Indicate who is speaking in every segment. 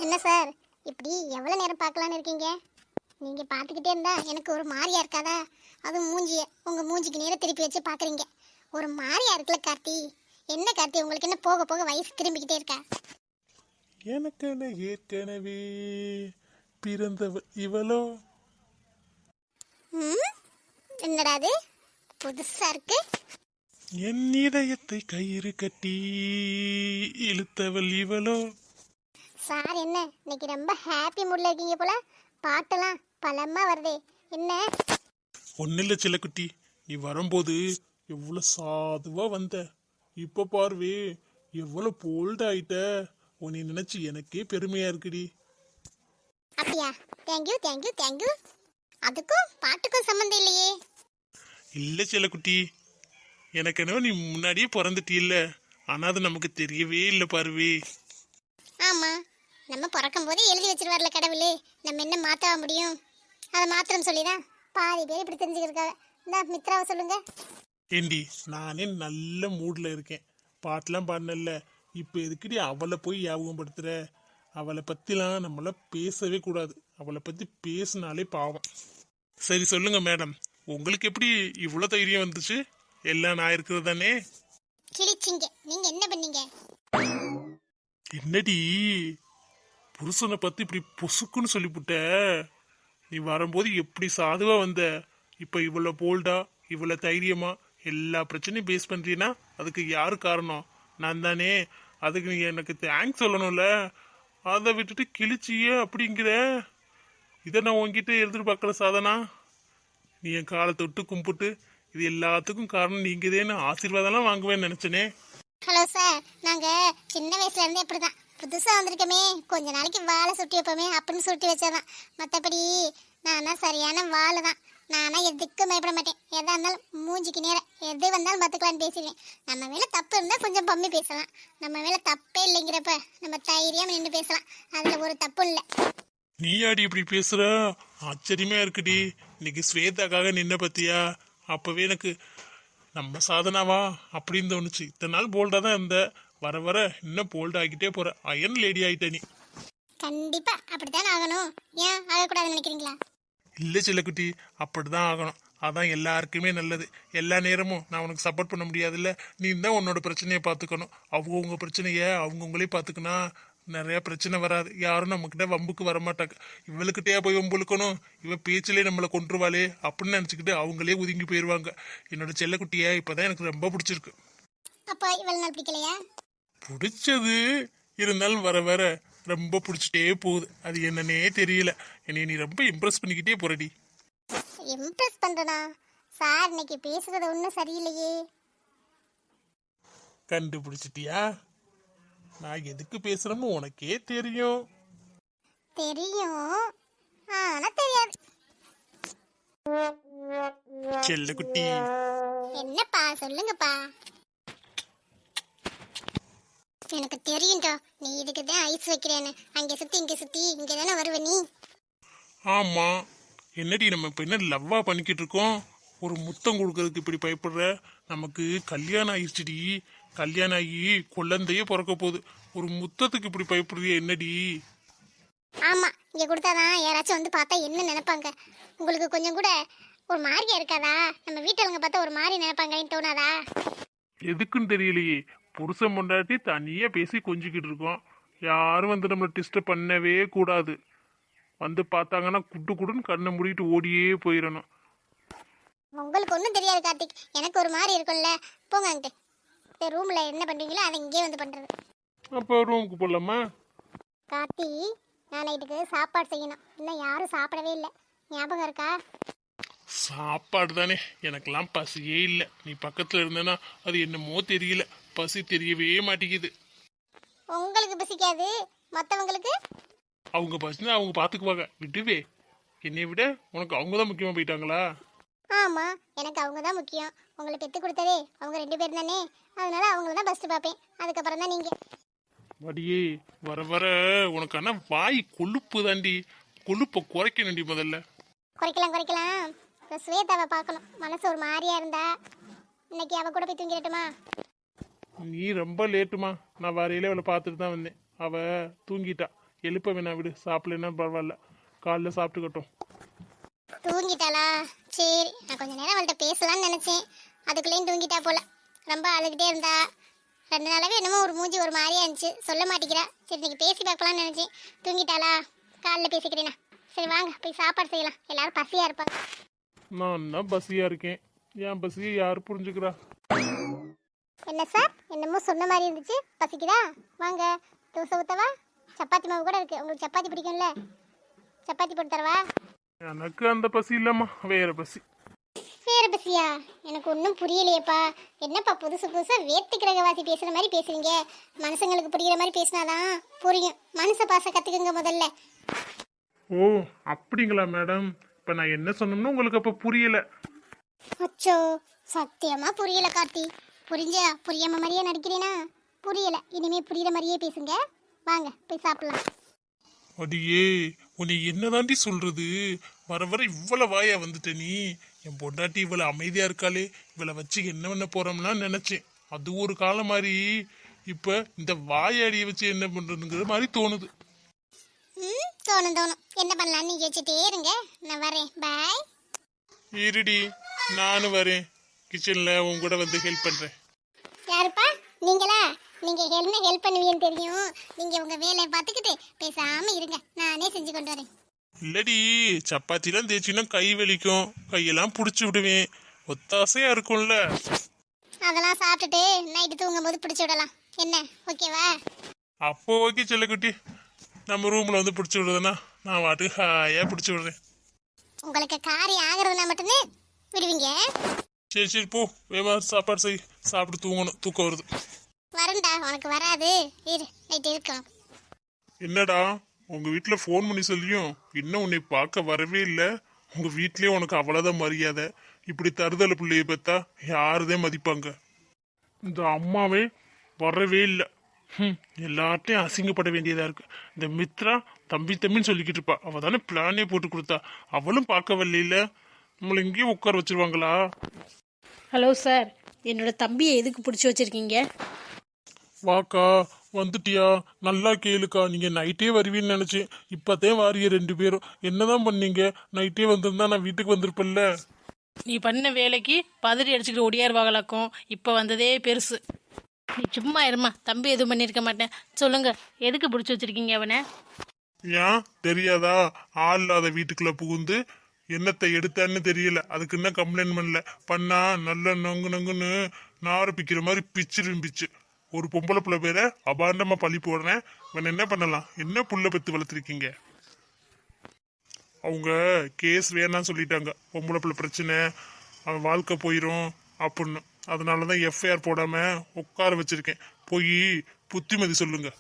Speaker 1: என்ன சார், இப்படி எவ்வளோ நேரம் பார்க்கலான்னு இருக்கீங்க? நீங்கள் பார்த்துக்கிட்டே இருந்தா எனக்கு ஒரு மாதிரியா இருக்காதா? அதுவும் மூஞ்சிய உங்கள் மூஞ்சிக்கு நேரம் திருப்பி வச்சு பார்க்குறீங்க. ஒரு மாதிரியா இருக்குல்ல கார்த்தி? என்ன கார்த்தி, உங்களுக்கு என்ன போக போக வயசு திரும்பிக்கிட்டே இருக்கா?
Speaker 2: எனக்கென ஏற்கனவே பிறந்தவ இவளோ.
Speaker 1: என்னடா அது புதுசாக இருக்கு?
Speaker 2: என் இதயத்தை கயிறு கட்டி இழுத்தவள் இவளோ.
Speaker 1: சார் என்ன இன்னைக்கு ரொம்ப ஹாப்பி மூட்ல இருக்கீங்க போல. பாட்டெல்லாம் பலமா வருதே, என்ன?
Speaker 2: ஒன்னும் இல்ல செல்லக்குட்டி, நீ வரும்போது எவ்வளவு சாதுவா வந்த. இப்ப பார்வே எவ்வளவு போல்ட் ஆயிட்ட. உன்னை நினைச்சு எனக்கே பெருமையா இருக்குடி.
Speaker 1: அப்படியா? Thank you thank you thank you. அதுக்கும் பாட்டுக்கும் சம்மந்தம் இல்லையே.
Speaker 2: இல்ல செல்லக்குட்டி, எனக்கு என்ன நீ முன்னாடியே பிறந்துட்டில்ல, ஆனா அது நமக்கு தெரியவே இல்லை பார்வே.
Speaker 1: ஆமா, நம்ம பிறக்கும் போதே எழுதி வச்சிருவார்ல கடவுளே, நம்ம என்ன மாற்ற முடியும்? அதை மாத்திரம் சொல்லிதான் பாதி பேர் இப்படி தெரிஞ்சுக்கிருக்காங்க. இந்த மித்ராவை சொல்லுங்க.
Speaker 2: ஏண்டி, நானே நல்ல மூட்ல இருக்கேன், பாட்டெல்லாம் பாடினல்ல. இப்ப எதுக்குடி அவளை போய் ஞாபகப்படுத்துற? அவளை பத்திலாம் நம்மள பேசவே கூடாது. அவளை பத்தி பேசினாலே பாவம். சரி சொல்லுங்க மேடம், உங்களுக்கு எப்படி இவ்வளவு தைரியம் வந்துச்சு? எல்லாம் நான் இருக்கிறது தானே.
Speaker 1: கிழிச்சிங்க. நீங்க என்ன பண்ணீங்க?
Speaker 2: என்னடி புருஷனை பத்தி இப்படி பொசுக்குன்னு சொல்லிவிட்ட? நீ வரும்போது எப்படி சாதுவா வந்த, இப்ப இவ்வளவு போல்டா இவ்வளவு தைரியமா எல்லா பிரச்சனையும் பேஸ் பண்றீன்னா அதுக்கு யாரு காரணம்? நான் தானே. அதுக்கு நீ எனக்கு தேங்க்ஸ் சொல்லணும்ல. அதை விட்டுட்டு கிழிச்சியே அப்படிங்கிற. இதை நான் உன்கிட்ட எதிர்பார்க்கல சாதனா. நீ என் காலை தொட்டு கும்பிட்டு இது எல்லாத்துக்கும் காரணம் நீங்கதேன்னு ஆசீர்வாதம்லாம் வாங்குவேன்னு நினைச்சனே.
Speaker 1: ஹலோ சார், நாங்க சின்ன வயசுல இருந்து இப்படிதான். புதுசா வந்திருக்கமே, கொஞ்ச நாளைக்கு வாழை சுட்டி வைப்போமே அப்படின்னு சுட்டி வச்சாதான். மற்றபடி நானா சரியான வாழை தான். நானா எதுக்கும் பயப்பட மாட்டேன். எதா இருந்தாலும் மூஞ்சிக்கு நேரம் எது வந்தாலும் பார்த்துக்கலான்னு பேசிடுவேன். நம்ம மேல தப்பு இருந்தா கொஞ்சம் பம்மி பேசலாம். நம்ம மேல தப்பே இல்லைங்கிறப்ப நம்ம தைரியம் நின்று பேசலாம். அதுல ஒரு தப்பு இல்லை.
Speaker 2: நீ ஆடி இப்படி பேசுற? ஆச்சரியமா இருக்குடி. இன்னைக்கு ஸ்வேதாக்காக நின்ன பத்தியா? அப்பவே எனக்கு நம்ம சாதனாவா அப்படின்னு தோணுச்சு. இத்தனை நாள் போல்டா தான் இருந்த, வர வர இன்னும் போல்ட் ஆகிட்டே போற. அயன் லேடி ஆகிட்ட நீ.
Speaker 1: கண்டிப்பா அப்படித்தான் ஆகணும். ஏன் ஆகக்கூடாதுன்னு நினைக்கிறீங்களா?
Speaker 2: இல்ல செல்லக்குட்டி, அப்படிதான் ஆகணும். அதான் எல்லாருக்குமே நல்லது. எல்லா நேரமும் நான் உனக்கு சப்போர்ட் பண்ண முடியாதுல்ல. நீ தான் உன்னோட பிரச்சனையை பார்த்துக்கணும். அவங்கவுங்க பிரச்சனைய அவங்கவுங்களே பார்த்துக்கினா நிறைய பிரச்சனை வராது. யாரும் நம்மக்கிட்ட வம்புக்கு வரமாட்டாங்க. இவளுக்கிட்டே போய் வம்புழுக்கணும், இவ பேச்சிலே நம்மளை கொன்றுவாளே அப்படின்னு நினச்சிக்கிட்டு அவங்களே ஒதுங்கி போயிடுவாங்க. என்னோட செல்லக்குட்டிய இப்பதான் எனக்கு ரொம்ப பிடிச்சிருக்கு.
Speaker 1: அப்ப இவ்வளவு நாள் பிடிக்கலையா?
Speaker 2: பிடிச்சது இருந்தாலும் வர வர ரொம்ப பிடிச்சிட்டே போகுது. அது என்னன்னே தெரியல. என்னைய நீ ரொம்ப இம்ப்ரெஸ் பண்ணிக்கிட்டே போறடி.
Speaker 1: இம்ப்ரெஸ் பண்றனா? சார் இன்னைக்கு பேசுறது ஒன்றும் சரியில்லையே.
Speaker 2: கண்டுபிடிச்சிட்டியா? நான் எதுக்கு பேசுறேன்னு உனக்கே தெரியும்.
Speaker 1: தெரியும், ஆனா தெரியாது.
Speaker 2: செல்லக்குட்டி,
Speaker 1: என்னப்பா சொல்லுங்கப்பா. எனக்கு தெரியும்டா, நீ இதுக்கு தான் ஐஸ் வைக்கிறேன்னு. அங்க சுத்தி இங்க சுத்தி இங்க தானே வருவ நீ.
Speaker 2: ஆமா. என்னடி நம்ம இப்ப என்ன லவ்வா பண்ணிக்கிட்டு இருக்கோம்? ஒரு முத்தம் கொடுக்கறதுக்கு இப்படி பயப்படுற? நமக்கு கல்யாணம் ஆயிடுச்சுடி. கல்யாணம் ஆகி குழந்தையே பிறக்க போகுது. ஒரு முத்தத்துக்கு இப்படி பயப்படுறிய என்னடி?
Speaker 1: ஆமா, இங்க கொடுத்தாதான் யாராச்சும் வந்து பார்த்தா என்ன நினைப்பாங்க? உங்களுக்கு கொஞ்சம் கூட ஒரு மாதிரியா இருக்காதா? நம்ம வீட்டுலங்க பார்த்தா ஒரு மாதிரி நினைப்பாங்கன்னு தோணாதா?
Speaker 2: எதுக்குன்னு தெரியலையே. புருஷன் பொண்டாட்டி தனியா பேசி கொஞ்சிக்கிட்டு இருக்கோம். யாரும் வந்து நம்மளை டிஸ்டர்ப் பண்ணவே கூடாது. வந்து பார்த்தாங்கன்னா குட்டு குடுன்னு கண்ணை மூடிட்டு ஓடியே போயிடணும்.
Speaker 1: உங்களுக்கு ஒன்றும் தெரியாது கார்த்திக், எனக்கு ஒரு மாதிரி இருக்கும்ல. போங்க அங்கிட்டு. இந்த ரூம்ல என்ன பண்றீங்களோ அதை இங்கே வந்து பண்றது.
Speaker 2: அப்போ ரூமுக்கு போடலாமா?
Speaker 1: கார்த்தி, நான் நைட்டுக்கு சாப்பாடு செய்யணும். இன்னும் யாரும் சாப்பிடவே இல்லை, ஞாபகம் இருக்கா?
Speaker 2: சாப்பாடு தானே, எனக்கெல்லாம் பசியே இல்லை. நீ பக்கத்துல இருந்தேன்னா அது என்னமோ தெரியல, பசி தெரியவே மாட்டேங்குது.
Speaker 1: உங்களுக்கு பசிக்காது, மற்றவங்களுக்கு.
Speaker 2: அவங்க பசினா அவங்க பாத்துக்குவாங்க, விடுவே. என்னை விட உனக்கு அவங்க தான் முக்கியமா போயிட்டாங்களா?
Speaker 1: ஆமா, எனக்கு அவங்க தான் முக்கியம். உங்களை பெற்று கொடுத்ததே அவங்க 2 பேர் தானே. அதனால அவங்கள தான் ஃபர்ஸ்ட் பார்ப்பேன், அதுக்கப்புறம் தான் நீங்க.
Speaker 2: வடியே, வர வர உனக்கு ஆனா வாய் கொழுப்பு தாண்டி. கொழுப்பை குறைக்கணும்டி முதல்ல.
Speaker 1: குறைக்கலாம் குறைக்கலாம். இப்போ ஸ்வேதாவை பார்க்கணும். மனசு ஒரு மாதிரியா இருந்தா இன்னைக்கு அவ கூட போய் தூங்கிடட்டுமா?
Speaker 2: நீ ரொம்ப லேட்டுமா. நான் வரையில அவளை பார்த்துட்டு தான் வந்தேன். அவ தூங்கிட்டா. எழுப்ப வேணாம் விடு, சாப்பிடலன்னா பரவாயில்ல, காலைல சாப்பிட்டுக்கட்டும்.
Speaker 1: தூங்கிட்டாளா? சரி, நான் கொஞ்ச நேரம் அவள்கிட்ட பேசலாம்னு நினைச்சேன், அதுக்குள்ளேயும் தூங்கிட்டா போல. ரொம்ப அழுகிட்டே இருந்தா. 2 நாளாவே என்னமோ ஒரு மூஞ்சி ஒரு மாதிரியா இருந்துச்சு, சொல்ல மாட்டேங்கிறா. சரி இன்னைக்கு பேசி பார்க்கலாம்னு நினைச்சேன். தூங்கிட்டாளா? காலைல பேசிக்கிறேனா? சரி வாங்க போய் சாப்பாடு செய்யலாம், எல்லாரும் பசியா இருப்பாங்க.
Speaker 2: நான் தான் பசியா இருக்கேன், என் பசியை யார் புரிஞ்சுக்கிறா?
Speaker 1: என்ன சார், என்னமோ சொன்ன மாதிரி இருந்துச்சு, பசிக்குதா? வாங்க தோசை ஊத்தவா? சப்பாத்தி மாவு கூட இருக்கு, உங்களுக்கு சப்பாத்தி பிடிக்கும்ல, சப்பாத்தி போட்டு தரவா?
Speaker 2: எனக்கு அந்த பசி இல்லம்மா, வேற பசி.
Speaker 1: வேற பசியா? எனக்கு ஒன்றும் புரியலையேப்பா. என்னப்பா புதுசு புதுசா வேர்த்து கிரகவாசி பேசுற மாதிரி பேசுறீங்க? மனுஷங்களுக்கு புரியுற மாதிரி பேசினாதான் புரியும். மனுஷ பாச கத்துக்குங்க முதல்ல.
Speaker 2: ஓ அப்படிங்களா மேடம், இப்ப நான் என்ன சொன்னோம்னு உங்களுக்கு அப்ப புரியல.
Speaker 1: அச்சோ, சத்தியமா புரியல கார்த்தி. புரியாம மாதிரியே நடிக்கிறேனா? புரியல, இனிமே புரியுற மாதிரியே பேசுங்க. வாங்க போய் சாப்பிடலாம்.
Speaker 2: அடியே, உன்னை என்னதாண்டி சொல்றது? வர வர இவ்வளவு வாயா வந்துட்ட நீ. என் பொண்டாட்டி இவ்வளவு அமைதியா இருக்காளே, இவளை வச்சு என்ன பண்ண போறோம்னா நினைச்சேன். அது ஒரு காலம் மாதிரி, இப்ப இந்த வாயாடியை வச்சு என்ன பண்றதுங்கிற மாதிரி தோணுது.
Speaker 1: தோணும் தோணும், என்ன பண்ணலான்னு யோசிச்சுட்டே இருங்க. நான் வரேன், பாய்.
Speaker 2: இருடி, நானும் வரேன், கிச்சன்ல உன் கூட வந்து ஹெல்ப் பண்றேன்.
Speaker 1: யாருப்பா நீங்களா? நீங்க என்ன ஹெல்ப் பண்ணுவீங்கன்னு தெரியும். நீங்க உங்க வேலையை பார்த்துக்கிட்டு பேசாம இருங்க, நானே செஞ்சு கொண்டு வரேன்.
Speaker 2: இல்லடி, சப்பாத்திலாம் தேய்ச்சின்னா கை வலிக்கும், கையெல்லாம் புடிச்சு விடுவேன், ஒத்தாசையா இருக்கும்ல.
Speaker 1: அதெல்லாம் சாப்பிட்டுட்டு நைட்டு தூங்கும் போது பிடிச்சி விடலாம், என்ன ஓகேவா?
Speaker 2: அப்போ ஓகே செல்லக்குட்டி, நம்ம ரூம்ல வந்து பிடிச்சி விடுறதுன்னா நான் வாட்டுக்கு ஹாயா பிடிச்சி விடுறேன்.
Speaker 1: உங்களுக்கு காரியம் ஆகிறதுனா மட்டும்தான் விடுவீங்க.
Speaker 2: சரி சரி போ, வேமா சாப்பாடு செய், சாப்பிட்டு தூங்கணும், தூக்கம் வருது.
Speaker 1: வரண்டா, உனக்கு வராது, இரு நைட்டு இருக்கலாம்.
Speaker 2: என்னடா, உங்க வீட்டுல ஃபோன் பண்ணி சொல்லியும் இன்னும் உன்னை பார்க்க வரவே இல்லை. உங்க வீட்லயே உனக்கு அவ்வளவுதான் மரியாதை. இப்படி தருதலை பிள்ளைய பார்த்தா யாருதான் மதிப்பாங்க? இந்த அம்மாவே வரவே இல்லை. எல்லார்ட்டையும் அசிங்கப்பட வேண்டியதா இருக்கு. இந்த மித்ரா தம்பி தம்பின்னு சொல்லிக்கிட்டு இருப்பா, அவ தானே பிளானே போட்டு கொடுத்தா, அவளும் பார்க்க வரல. நம்மளை இங்கேயே உட்கார வச்சிருவாங்களா?
Speaker 3: ஹலோ சார், என்னோட தம்பியை எதுக்கு பிடிச்சி வச்சிருக்கீங்க?
Speaker 2: வாக்கா, வந்துட்டியா? நல்லா கேளுக்கா, நீங்க நைட்டே வருவீன்னு நினைச்சேன், இப்பதான் வாரிய 2 பேரும். என்னதான் பண்ணீங்க? நைட்டே வந்திருந்தா நான் வீட்டுக்கு வந்திருப்பேன்ல.
Speaker 3: நீ பண்ண வேலைக்கு பதறி அடிச்சுக்கிட்டு ஒடியாருவாங்களாக்கும், இப்போ வந்ததே பெருசு. நீ சும்மா இருமா, தம்பி எதுவும் பண்ணியிருக்க மாட்டேன். சொல்லுங்க, எதுக்கு பிடிச்சி வச்சிருக்கீங்க அவனை?
Speaker 2: ஏன் தெரியாதா? ஆள் இல்லாத வீட்டுக்குள்ள புகுந்து என்னத்தை எடுத்தான்னு தெரியல, அதுக்கு என்ன கம்ப்ளைண்ட் பண்ணா நல்ல நொங்கு நொங்குன்னு நாறு பிக்கிற மாதிரி பிச்சு. ஒரு பொம்பளை புள்ள பேரை அபாண்டமா பழி போடுறேன். இவன் என்ன பண்ணலாம்? என்ன புள்ள பெத்து வளர்த்துருக்கீங்க? அவங்க கேஸ் வேணான்னு சொல்லிட்டாங்க, பொம்பளை புள்ள பிரச்சனை, அவன் வாழ்க்கை போயிடும் அப்படின்னு. அதனாலதான் எஃப்ஐஆர் போடாம உட்கார வச்சிருக்கேன். போய் புத்திமதி சொல்லுங்க.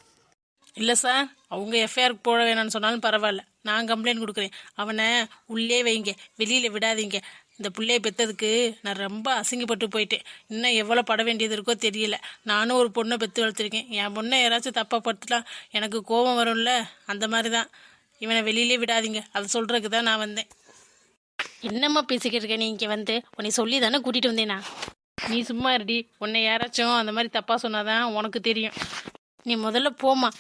Speaker 3: இல்லை சார், அவங்க எஃப்ஐஆர் போட வேணாம்னு சொன்னாலும் பரவாயில்ல, நான் கம்ப்ளைண்ட் கொடுக்குறேன். அவனை உள்ளே வைங்க, வெளியில் விடாதீங்க. இந்த பிள்ளைய பெற்றதுக்கு நான் ரொம்ப அசிங்கப்பட்டு போயிட்டேன். இன்னும் எவ்வளோ பட வேண்டியது இருக்கோ தெரியல. நானும் ஒரு பொண்ணை பெற்று வளர்த்துருக்கேன். என் பொண்ணை யாராச்சும் தப்பாக படுத்தலாம், எனக்கு கோபம் வரும்ல, அந்த மாதிரி தான். இவனை வெளியிலே விடாதீங்க, அதை சொல்கிறதுக்கு தான் நான் வந்தேன். என்னம்மா பேசிக்கிட்டு இருக்கேன்? நீ இங்கே வந்து உன்னை சொல்லி தானே கூட்டிகிட்டு வந்தேனா? நீ சும்மா இருடி, உன்னை யாராச்சும் அந்த மாதிரி தப்பாக சொன்னாதான் உனக்கு தெரியும். நீ முதல்ல போமா.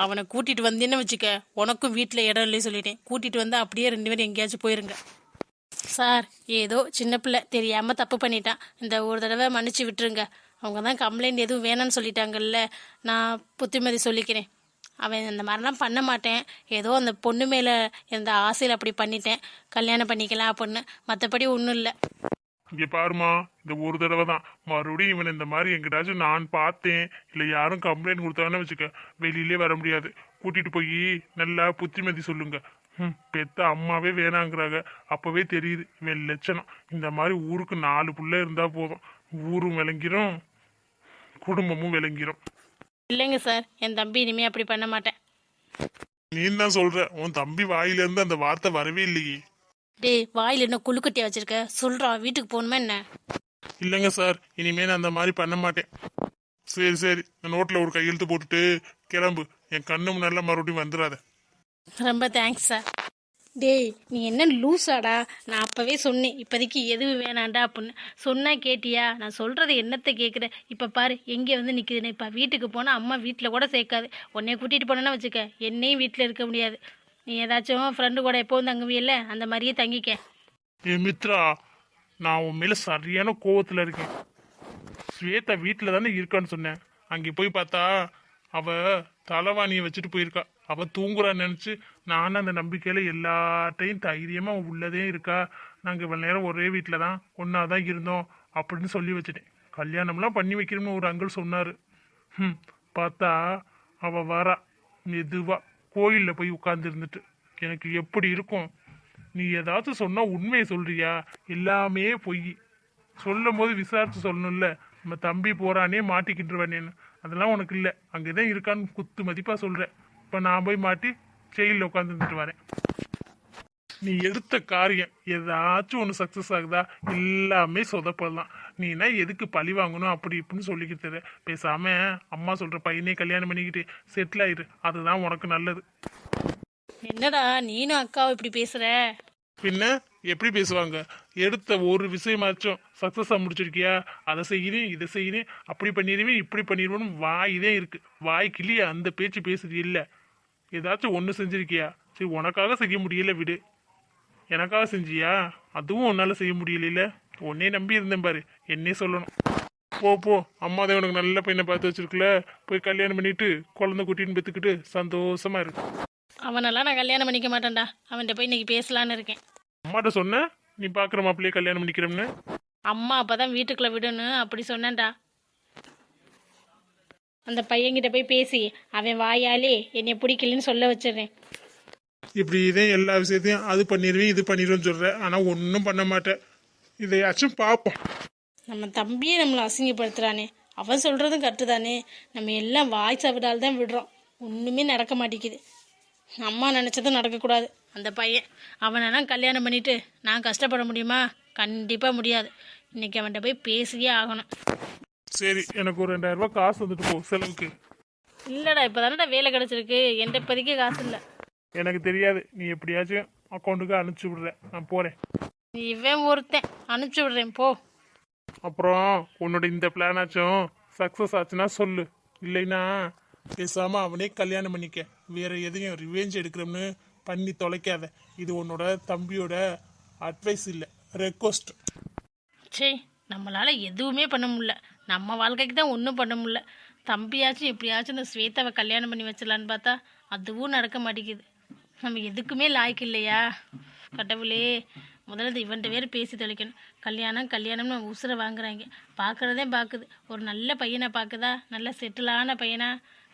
Speaker 3: அவனை கூட்டிகிட்டு வந்தேன்னு வச்சுக்க, உனக்கும் வீட்டில் இடம் இல்லையே சொல்லிட்டேன். கூட்டிகிட்டு வந்தால் அப்படியே 2 பேரும் எங்கேயாச்சும் போயிருங்க. சார், ஏதோ சின்ன பிள்ளை தெரியாமல் தப்பு பண்ணிட்டான், இந்த ஒரு தடவை மன்னிச்சு விட்டுருங்க. அவங்க தான் கம்ப்ளைண்ட் எதுவும் வேணான்னு சொல்லிட்டாங்கல்ல, நான் புத்திமதி சொல்லிக்கிறேன். அவன் இந்த மாதிரிலாம் பண்ண மாட்டேன், ஏதோ அந்த பொண்ணு மேலே இருந்த ஆசையில் அப்படி பண்ணிட்டேன், கல்யாணம் பண்ணிக்கலாம் அப்படின்னு, மற்றபடி ஒன்றும் இல்லை.
Speaker 2: இங்க பாருமா, இந்த ஒரு தடவை தான், மறுபடியும் இவன் இந்த மாதிரி எங்கிட்டாச்சும் நான் பார்த்தேன் இல்லை யாரும் கம்ப்ளைண்ட் கொடுத்தாங்கன்னு வச்சுக்க, வெளியிலே வர முடியாது. கூட்டிட்டு போய் நல்லா புத்திமதி சொல்லுங்க. பெத்த அம்மாவே வேணாங்கிறாங்க, அப்பவே தெரியுது இவன் லட்சணம். இந்த மாதிரி ஊருக்கு 4 புள்ள இருந்தா போதும், ஊரும் விளங்கிரும், குடும்பமும் விளங்கிரும்.
Speaker 3: இல்லைங்க சார், என் தம்பி இனிமே அப்படி பண்ண மாட்டேன்.
Speaker 2: நீ தான் சொல்ற, உன் தம்பி வாயிலிருந்து அந்த வார்த்தை வரவே இல்லையே.
Speaker 3: டேய், வாயில் என்ன குழுக்கட்டியா வச்சிருக்க? சொல்றா, வீட்டுக்கு போகணுமா என்ன?
Speaker 2: இல்லைங்க சார், இனிமே நான் அந்த மாதிரி பண்ண மாட்டேன். சரி, நான் நோட்டில் ஒரு கையெழுத்து போட்டுட்டு கிளம்பு, என் கண்ணு முன்னால மறுபடியும் வந்துடாத.
Speaker 3: ரொம்ப தேங்க்ஸ் சார். டேய் நீ என்ன லூசாடா? நான் அப்பவே சொன்னேன் இப்போதைக்கு எதுவும் வேணாண்டா அப்படின்னு. சொன்னா கேட்டியா? நான் சொல்றது என்னத்தை கேட்குற? இப்போ பாரு எங்கே வந்து நிற்குதுன்னு. இப்போ வீட்டுக்கு போனால் அம்மா வீட்டில் கூட சேர்க்காது. உன்னைய கூட்டிகிட்டு போனேன்னா வச்சுக்க, என்னையும் வீட்டில் இருக்க முடியாது. நீ ஏதாச்சும் ஃப்ரெண்டு கூட எப்போவும் தங்குவியல்ல, அந்த மாதிரியே தங்கிக்க.
Speaker 2: ஏ மித்ரா, நான் உன் மேல சரியான கோவத்துல இருக்கேன். ஸ்வேதா வீட்டில் தானே இருக்கான்னு சொன்னேன். அங்கே போய் பார்த்தா அவ தலைவாணியை வச்சுட்டு போயிருக்கா. அவ தூங்குறான்னு நினச்சி நானும் அந்த நம்பிக்கையில் எல்லாட்டையும் தைரியமாக உள்ளதே இருக்கா, நாங்கள் இவ்வளோ நேரம் ஒரே வீட்டில் தான் ஒன்றா தான் இருந்தோம் அப்படின்னு சொல்லி வச்சுட்டேன். கல்யாணம்லாம் பண்ணி வைக்கணும்னு ஒரு அங்கிள் சொன்னார். பார்த்தா அவள் வரா மெதுவா கோயிலில் போய் உட்கார்ந்து இருந்துட்டு. எனக்கு எப்படி இருக்கும்? நீ ஏதாச்சும் சொன்னால் உண்மையை சொல்றியா? எல்லாமே பொய். சொல்லும் போது விசாரிச்சு சொல்லணும்ல. நம்ம தம்பி போறானே மாட்டிக்கிட்டுருவானேன்னு. அதெல்லாம் உனக்கு இல்லை. அங்கேதான் இருக்கான்னு குத்து மதிப்பாக சொல்கிறேன். இப்போ நான் போய் மாட்டி ஜெயிலில் உட்காந்துட்டு வரேன். நீ எடுத்த காரியம் ஏதாச்சும் ஒன்று சக்ஸஸ் ஆகுதா? எல்லாமே சொதப்படலாம். நீனா எதுக்கு பழி வாங்கணும் அப்படி இப்படின்னு சொல்லிக்கிட்டு பேசாம அம்மா சொல்கிற பையனே கல்யாணம் பண்ணிக்கிட்டு செட்டில் ஆயிரு. அதுதான் உனக்கு நல்லது.
Speaker 3: என்னடா நீனும் அக்காவை இப்படி பேசுற?
Speaker 2: பின்ன எப்படி பேசுவாங்க? எடுத்த ஒரு விஷயமாச்சும் சக்ஸஸாக முடிச்சிருக்கியா? அதை செய்யணும் இதை செய்யணும், அப்படி பண்ணிடுவேன் இப்படி பண்ணிடுவேன்னு வாய் இதே இருக்கு. வாய் கிளிய அந்த பேச்சு பேசுறது இல்லை. ஏதாச்சும் ஒன்று செஞ்சிருக்கியா? சரி, உனக்காக செய்ய முடியல விடு. எனக்காக செஞ்சியா? அதுவும் உன்னால செய்ய முடியல. உன்னே நம்பி இருந்தேன் பாரு, என்னே சொல்லணும். போ போ, அம்மா தான் உனக்கு நல்ல பையனை பார்த்து வச்சிருக்கல. போய் கல்யாணம் பண்ணிட்டு குழந்தை குட்டின்னு பெற்றுக்கிட்டு சந்தோஷமா இருக்கு.
Speaker 3: அவனெல்லாம் நான் கல்யாணம் பண்ணிக்க மாட்டேன்டா. அவன்கிட்ட போய் இன்னைக்கு பேசலான்னு இருக்கேன்.
Speaker 2: அம்மாட்ட சொன்ன நீ பார்க்குற மாப்பிள்ளையே கல்யாணம் பண்ணிக்கிறோம்னு.
Speaker 3: அம்மா அப்பதான் வீட்டுக்குள்ள விடணும் அப்படி சொன்னேன்டா. அந்த பையன்கிட்ட போய் பேசி அவன் வாயாலே என்னை பிடிக்கலன்னு சொல்ல வச்சிடுறேன்.
Speaker 2: இப்படி இதே எல்லா விஷயத்தையும் அது பண்ணிடுவேன் இது பண்ணிடுவேன்னு சொல்கிறேன். ஆனால் ஒன்றும் பண்ண மாட்டேன். இதையாச்சும் பார்ப்போம்.
Speaker 3: நம்ம தம்பியே நம்மளை அசிங்கப்படுத்துறானே. அவன் சொல்றதும் கரெக்டு தானே. நம்ம எல்லாம் வாய் சாப்பிடால் தான் விடுறோம். ஒன்றுமே நடக்க மாட்டேங்குது. அம்மா நினச்சதும் நடக்கக்கூடாது. அந்த பையன் அவனெல்லாம் கல்யாணம் பண்ணிட்டு நான் கஷ்டப்பட முடியுமா? கண்டிப்பாக முடியாது. இன்னைக்கு அவன்கிட்ட போய் பேசியே ஆகணும்.
Speaker 2: சரி, எனக்கு ஒரு 2000 ரூபாய் காசு வந்துட்டு போ செலவுக்கு.
Speaker 3: இல்லைடா, இப்போ தானடா வேலை கிடச்சிருக்கு. என்கிட்ட இப்போதைக்கு காசு இல்லை.
Speaker 2: எனக்கு தெரியாது, நீ எப்படியாச்சும் அக்கௌண்ட்டுக்கு அனுப்பிச்சி விடுறேன். நான் போகிறேன்.
Speaker 3: இவன் ஒருத்தன் அனுப்பிச்சி விடுறேன் போ.
Speaker 2: அப்புறம் உன்னோட இந்த பிளானாச்சும் சக்ஸஸ் ஆச்சுன்னா சொல்லு. இல்லைன்னா பேசாமல் அவனே கல்யாணம் பண்ணிக்க. வேற எதையும் ரிவெஞ்ச் எடுக்கிறோம்னு பண்ணி தொலைக்காத. இது உன்னோட தம்பியோட அட்வைஸ் இல்லை, ரெக்வஸ்ட்.
Speaker 3: சே, நம்மளால் எதுவுமே பண்ண முடியல. நம்ம வாழ்க்கைக்கு தான் ஒன்றும் பண்ண முடியல. தம்பியாச்சும் எப்படியாச்சும் இந்த ஸ்வேதாவை கல்யாணம் பண்ணி வச்சிடலான்னு பார்த்தா அதுவும் நடக்க மாட்டேங்குது. நம்ம எதுக்குமே லாய்க்கு இல்லையா? கடவுளே, முதல்ல இவன்கிட்ட வேறு பேசி தொலைக்கணும். கல்யாணம் கல்யாணம்னு உசுரை வாங்குறாங்க. பார்க்குறதே பார்க்குது. ஒரு நல்ல பையனை பார்க்குதா, நல்ல செட்டிலான பையனா,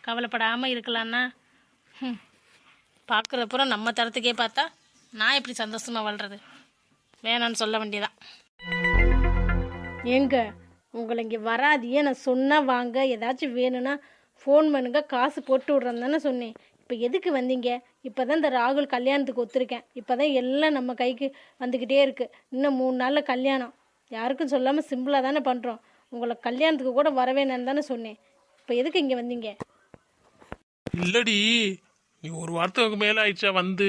Speaker 3: கவலைப்படாமல் இருக்கலான்னா பார்க்குறப்புறம் நம்ம தரத்துக்கே பார்த்தா நான் எப்படி சந்தோஷமாக வாழ்கிறது? வேணான்னு சொல்ல வேண்டியதான். ஏங்க, உங்களை இங்கே வராதியே. நான் சொன்னால் வாங்க, ஏதாச்சும் வேணும்னா ஃபோன் பண்ணுங்க, காசு போட்டு விட்றேன்னு தானே சொன்னேன். இப்போ எதுக்கு வந்தீங்க? இப்போ தான் இந்த ராகுல் கல்யாணத்துக்கு ஒத்துருக்கேன். இப்போ தான் எல்லாம் நம்ம கைக்கு வந்துக்கிட்டே இருக்குது. இன்னும் 3 நாளில் கல்யாணம். யாருக்கும் சொல்லாமல் சிம்பிளாக தானே பண்ணுறோம். உங்களை கல்யாணத்துக்கு கூட வரவேணான்னு தானே சொன்னேன். இப்போ எதுக்கு இங்கே வந்தீங்க?
Speaker 2: இல்லடி, நீ ஒரு வாரத்துக்கு மேலே ஆயிடுச்சா வந்து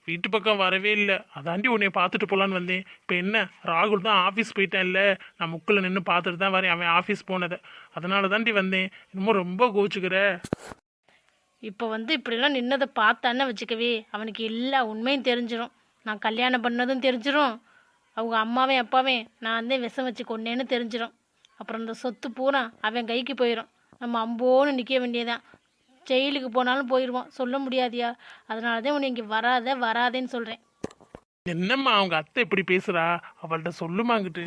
Speaker 2: வீட்டு பக்கம் வரவே இல்லை. அதாண்டி உன்னை பார்த்துட்டு போகலான்னு வந்தேன். இப்போ என்ன, ராகுல் தான் ஆஃபீஸ் போயிட்டேன் இல்லை, நான் முக்கில் நின்று பார்த்துட்டு தான் வரேன் அவன் ஆஃபீஸ் போனதை. அதனால தாண்டி வந்தேன். இன்னமும் ரொம்ப கோச்சுக்கிற.
Speaker 3: இப்போ இப்படிலாம் நின்னதை பார்த்தான்னு வச்சுக்கவே அவனுக்கு எல்லா உண்மையும் தெரிஞ்சிடும். நான் கல்யாணம் பண்ணதும் தெரிஞ்சிடும். அவங்க அம்மாவே அப்பாவே நான் வந்து விஷம் வச்சு கொண்டேன்னு தெரிஞ்சிடும். அப்புறம் இந்த சொத்து பூரா அவன் கைக்கு போயிடும். நம்ம அம்போன்னு நிற்க வேண்டியதான். ஜெயிலுக்கு போனாலும் போயிடுவான். சொல்ல முடியாதியா? அதனால தான் உன்னை இங்கே வராதேன்னு சொல்கிறேன்.
Speaker 2: என்னம்மா அவங்க அத்தை இப்படி பேசுகிறா? அவள்கிட்ட சொல்லுமாங்கிட்டு.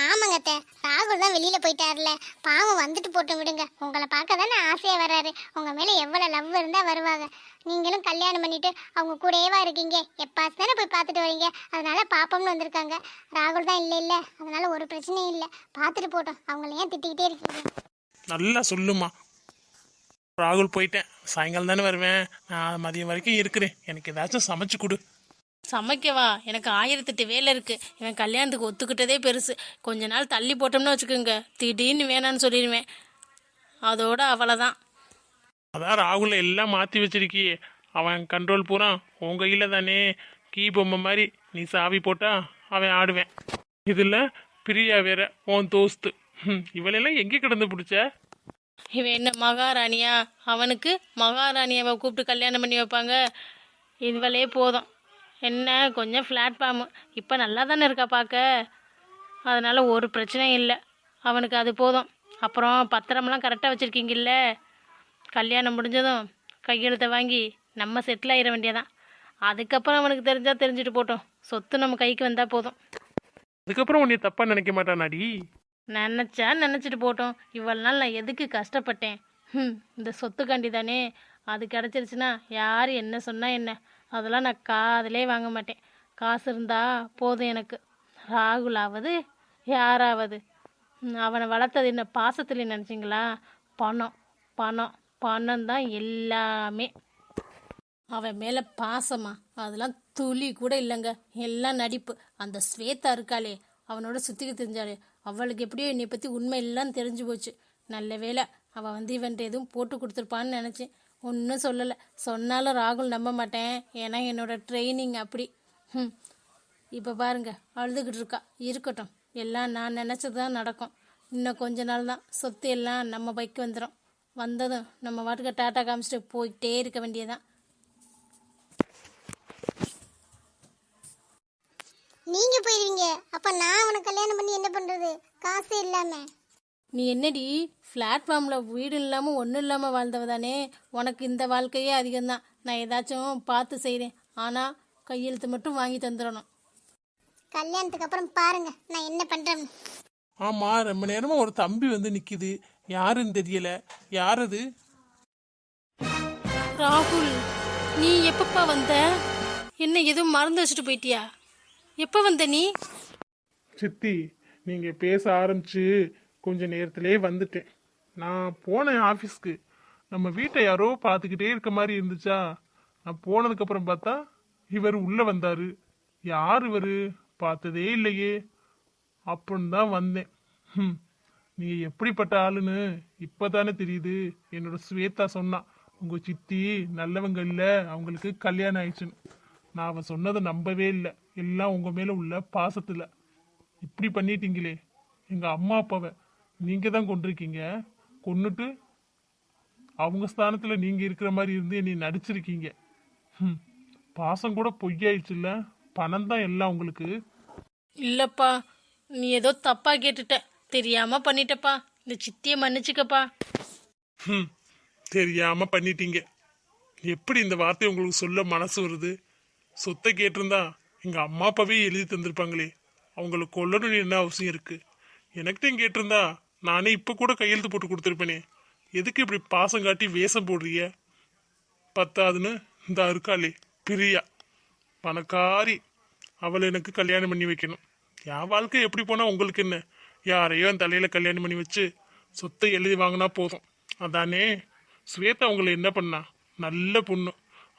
Speaker 1: ஆமாங்க அத்தை, ராகுல் தான் வெளியில போயிட்டாருல, பாவம் வந்துட்டு போட்டு விடுங்க. உங்களை பார்க்க தானே ஆசையா வர்றாரு. உங்க மேல எவ்வளவு லவ் இருந்தா வருவாங்க. நீங்களும் கல்யாணம் பண்ணிட்டு அவங்க கூடயேவா இருக்கீங்க, எப்பாச்சு தானே போய் பார்த்துட்டு வரீங்க. அதனால பாப்பம்னு வந்திருக்காங்க. ராகுல் தான் இல்லை இல்லை, அதனால ஒரு பிரச்சனையும் இல்லை. பார்த்துட்டு போட்டோம். அவங்கள ஏன் திட்டிக்கிட்டே இருக்கீங்க?
Speaker 2: நல்லா சொல்லுமா. ராகுல் போயிட்டேன், சாயங்காலம் தானே வருவேன். நான் மதியம் வரைக்கும் இருக்கிறேன். எனக்கு ஏதாச்சும் சமைச்சு கொடு.
Speaker 3: சமைக்கவா? எனக்கு 1008 வேலை இருக்குது. இவன் கல்யாணத்துக்கு ஒத்துக்கிட்டதே பெருசு. கொஞ்ச நாள் தள்ளி போட்டோம்னு வச்சுக்கோங்க, திடீர்னு வேணான்னு சொல்லிடுவேன். அதோட அவ்வளோதான்.
Speaker 2: அதான் ராகுல எல்லாம் மாற்றி வச்சிருக்கியே. அவன் கண்ட்ரோல் பூரா உன் கையில் தானே. கீ பொம்மை மாதிரி நீ சாவி போட்டா அவன் ஆடுவேன். இதில் பிரியா வேற உன் தோஸ்து. இவளெல்லாம் எங்கே கிடந்து பிடிச்ச?
Speaker 3: இவன் என்ன மகாராணியா? அவனுக்கு மகாராணியாவை கூப்பிட்டு கல்யாணம் பண்ணி வைப்பாங்க. இவளே போதும். என்ன கொஞ்சம் பிளாட்ஃபார்மு, இப்போ நல்லா தானே இருக்கா பார்க்க, அதனால் ஒரு பிரச்சனையும் இல்லை. அவனுக்கு அது போதும். அப்புறம் பத்திரம்லாம் கரெக்டாக வச்சுருக்கீங்கல்ல, கல்யாணம் முடிஞ்சதும் கையெழுத்தை வாங்கி நம்ம செட்டில் ஆகிட வேண்டியதான். அதுக்கப்புறம் அவனுக்கு தெரிஞ்சால் தெரிஞ்சுட்டு போட்டோம், சொத்து நம்ம கைக்கு வந்தால் போதும்.
Speaker 2: அதுக்கப்புறம் உன்னை தப்பாக நினைக்க மாட்டானாடி?
Speaker 3: நினச்சா நினச்சிட்டு போட்டோம். இவ்வளோ நாள் நான் எதுக்கு கஷ்டப்பட்டேன்? இந்த சொத்துக்காண்டி தானே. அது கிடச்சிருச்சுன்னா யார் என்ன சொன்னால் என்ன, அதெல்லாம் நான் காதிலே வாங்க மாட்டேன். காசு இருந்தால் போதும் எனக்கு. ராகுலாவது யாராவது அவனை வளர்த்தது என்ன பாசத்தில் நினச்சிங்களா? பணம் பணம் பணம் தான் எல்லாமே. அவன் மேலே பாசமா? அதெல்லாம் துளி கூட இல்லைங்க, எல்லாம் நடிப்பு. அந்த ஸ்வேதா இருக்காளே, அவனோட சுற்றிக்க தெரிஞ்சாலே, அவளுக்கு எப்படியோ என்னை பற்றி உண்மை எல்லாம் தெரிஞ்சு போச்சு. நல்ல வேளை அவள் வந்து இவன்ட்டு எதுவும் போட்டு கொடுத்துருப்பான்னு நினச்சேன். ஒன்றும் சொல்லலை. சொன்னாலும் ராகுல் நம்ப மாட்டேன், ஏன்னா என்னோட ட்ரைனிங் அப்படி. இப்போ பாருங்க அழுதுகிட்டு இருக்கா. இருக்கட்டும், எல்லாம் நான் நினச்சது தான் நடக்கும். இன்னும் கொஞ்ச நாள் தான், சொத்து எல்லாம் நம்ம பைக்கு வந்துடும். வந்ததும் நம்ம வாட்டுக்கு டாட்டா காமிச்சிட்டு போயிட்டே இருக்க வேண்டியதான்.
Speaker 1: நீங்க போயிருவீங்க, அப்ப நான் உனக்கு கல்யாணம் பண்ணி என்ன பண்றது? காசே இல்லாம.
Speaker 3: நீ என்னடி பிளாட்ஃபார்மில் வீடு இல்லாமல் ஒன்றும் இல்லாமல் வாழ்ந்தவ தானே? உனக்கு இந்த வாழ்க்கையே அதிகம்தான். நான் ஏதாச்சும் பார்த்து செய்கிறேன், ஆனால் கையெழுத்து மட்டும் வாங்கி தந்துடணும்.
Speaker 1: கல்யாணத்துக்கு அப்புறம் பாருங்க நான் என்ன பண்றேன்னு.
Speaker 2: ஆமாம், ரொம்ப நேரமாக ஒரு தம்பி வந்து நிற்கிது, யாருன்னு தெரியல. யார் அது?
Speaker 3: ராகுல், நீ எப்பப்பா வந்த? என்ன எதுவும் மறந்து வச்சுட்டு போயிட்டியா? எப்போ வந்த நீ?
Speaker 2: சித்தி, நீங்கள் பேச ஆரம்பிச்சு கொஞ்ச நேரத்திலே வந்துட்டேன். நான் போனேன் ஆஃபீஸ்க்கு. நம்ம வீட்டை யாரோ பார்த்துக்கிட்டே இருக்க மாதிரி இருந்துச்சா, நான் போனதுக்கப்புறம் பார்த்தா இவர் உள்ளே வந்தார். யார் இவர்? பார்த்ததே இல்லையே. அப்படின்னு தான் வந்தேன். நீங்கள் எப்படிப்பட்ட ஆளுன்னு இப்போ தானே தெரியுது. என்னோட ஸ்வேதா சொன்னா, உங்கள் சித்தி நல்லவங்க இல்லை, அவங்களுக்கு கல்யாணம் ஆயிடுச்சுன்னு. நான் அவன் சொன்னதை நம்பவே இல்லை. எல்லாம் உங்கள் மேலே உள்ள பாசத்தில். இப்படி பண்ணிட்டீங்களே. எங்கள் அம்மா அப்பாவை நீங்கள் தான் கொண்டிருக்கீங்க. கொன்னுட்டு அவங்க ஸ்தானத்தில் நீங்கள் இருக்கிற மாதிரி இருந்து என்னை நடிச்சிருக்கீங்க. பாசம் கூட பொய்யாயிடுச்சுல்ல. பணம் தான் எல்லாம் உங்களுக்கு.
Speaker 3: இல்லைப்பா, நீ ஏதோ தப்பாக கேட்டுட்ட, தெரியாமல் பண்ணிட்டப்பா. இந்த சித்தியை மன்னிச்சுக்கப்பா.
Speaker 2: தெரியாமல் பண்ணிட்டீங்க. எப்படி இந்த வார்த்தை உங்களுக்கு சொல்ல மனசு வருது? சொத்தை கேட்டிருந்தா எங்கள் அம்மா அப்பாவே எழுதி தந்திருப்பாங்களே. அவங்கள கொல்லணும்னு என்ன அவசியம் இருக்குது? எனக்கிட்டையும் கேட்டிருந்தா நானே இப்போ கூட கையெழுத்து போட்டு கொடுத்துருப்பேனே. எதுக்கு இப்படி பாசம் காட்டி வேஷம் போடுறிய? பத்தாதுன்னு இந்த இருக்காளே பிரியா, பணக்காரி, அவளை எனக்கு கல்யாணம் பண்ணி வைக்கணும். என் வாழ்க்கை எப்படி போனால் உங்களுக்கு என்ன? யாரையோ என் தலையில் கல்யாணம் பண்ணி வச்சு சொத்தை எழுதி வாங்கினா போதும். அதானே? ஸ்வேதா அவங்களை என்ன பண்ணா? நல்ல பொண்ணு.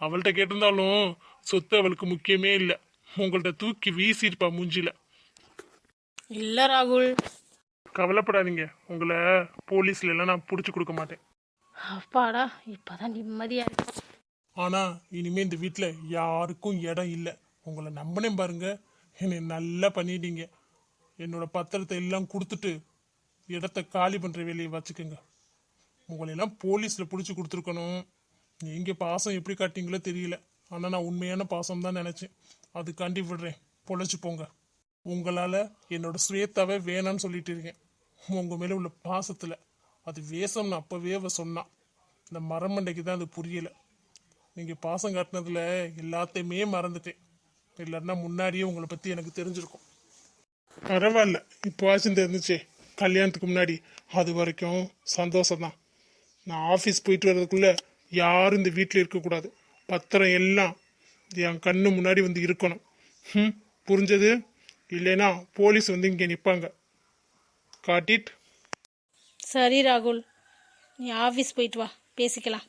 Speaker 2: அவள்கிட்ட கேட்டிருந்தாலும் சொத்து அவளுக்கு முக்கியமே இல்லை. உங்கள்கிட்ட தூக்கி வீசியிருப்பா மூஞ்சில.
Speaker 3: இல்லை ராகுல்,
Speaker 2: கவலைப்படாதீங்க, உங்களை போலீஸ்ல எல்லாம் நான் பிடிச்சி கொடுக்க மாட்டேன்.
Speaker 3: அப்பாடா, இப்போதான் நிம்மதியாக இருக்கு.
Speaker 2: ஆனால் இனிமேல் இந்த வீட்டில் யாருக்கும் இடம் இல்லை. உங்களை நம்பினேன் பாருங்க, என்னை நல்லா பண்ணிட்டீங்க. என்னோட பத்திரத்தை எல்லாம் கொடுத்துட்டு இடத்த காலி பண்ணுற வேலையை வச்சுக்கோங்க. உங்களெல்லாம் போலீஸில் பிடிச்சி கொடுத்துருக்கணும். நீங்கள் பாசம் எப்படி காட்டிங்களோ தெரியல, ஆனால் நான் உண்மையான பாசம் தான் நினச்சேன். அதுக்காண்டி விடுறேன், பொழைச்சி போங்க. உங்களால் என்னோட ஸ்வேதாவை வேணான்னு சொல்லிட்டு இருக்கேன். உங்கள் மேலே உள்ள பாசத்தில் அது வேஷம்னு அப்போவே அவ சொன்னான். இந்த மரமண்டைக்கு தான் அது புரியலை. நீங்கள் பாசம் காட்டினதில் எல்லாத்தையுமே மறந்துட்டேன். இல்லைன்னா முன்னாடியே உங்களை பற்றி எனக்கு தெரிஞ்சிருக்கும். பரவாயில்ல, இப்போவாச்சும் தெரிஞ்சிச்சே. கல்யாணத்துக்கு முன்னாடி அது வரைக்கும் சந்தோஷம்தான். நான் ஆஃபீஸ் போயிட்டு வர்றதுக்குள்ளே யாரும் இந்த வீட்டில் இருக்கக்கூடாது. பத்திரம் எல்லாம் என் கண்ணு முன்னாடி வந்து இருக்கணும். புரிஞ்சது? இல்லைன்னா போலீஸ் வந்து இங்கே நிற்பாங்க. காட்டிட்.
Speaker 3: சரி ராகுல், நீ ஆஃபீஸ் போயிட்டு வா, பேசிக்கலாம்.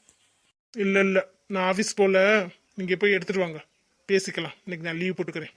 Speaker 2: இல்லை, நான் ஆஃபீஸ் போகல. நீங்கள் போய் எடுத்துகிட்டு வாங்க, பேசிக்கலாம். இன்னைக்கு நான் லீவ் போட்டுக்கிறேன்.